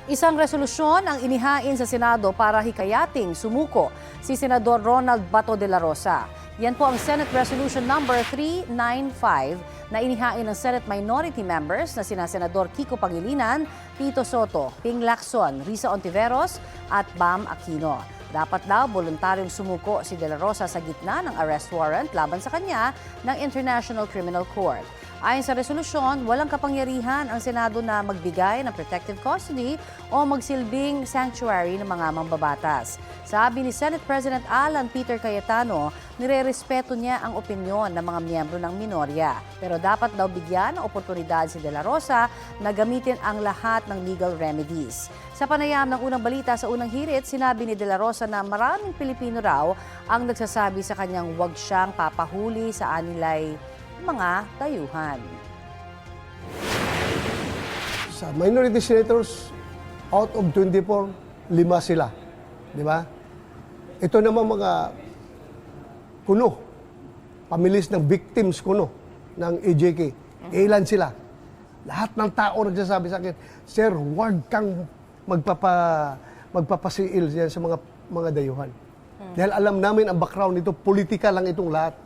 Isang resolusyon ang inihain sa Senado para hikayating sumuko si Senador Ronald Bato de la Rosa. Yan po ang Senate Resolution number 395 na inihain ng Senate Minority Members na sina Senador Kiko Pangilinan, Tito Soto, Ping Lacson, Risa Ontiveros at Bam Aquino. Dapat daw voluntaryong sumuko si De La Rosa sa gitna ng arrest warrant laban sa kanya ng International Criminal Court. Ayon sa resolusyon, walang kapangyarihan ang Senado na magbigay ng protective custody o magsilbing sanctuary ng mga mambabatas. Sabi ni Senate President Alan Peter Cayetano, nirerespeto niya ang opinyon ng mga miyembro ng minorya. Pero dapat daw bigyan ng oportunidad si De La Rosa na gamitin ang lahat ng legal remedies. Sa panayam ng unang balita sa unang hirit, sinabi ni De La Rosa na maraming Pilipino raw ang nagsasabi sa kanyang huwag siyang papahuli sa anilay mga dayuhan. Sa minority senators, out of 24, 5 sila. Di ba? Ito naman mga kuno, pamilis ng victims kuno ng EJK. Ilan sila? Lahat ng tao nagsasabi sa akin, Sir, huwag kang magpapasiil yan sa mga dayuhan. Dahil alam namin ang background nito, politika lang itong lahat.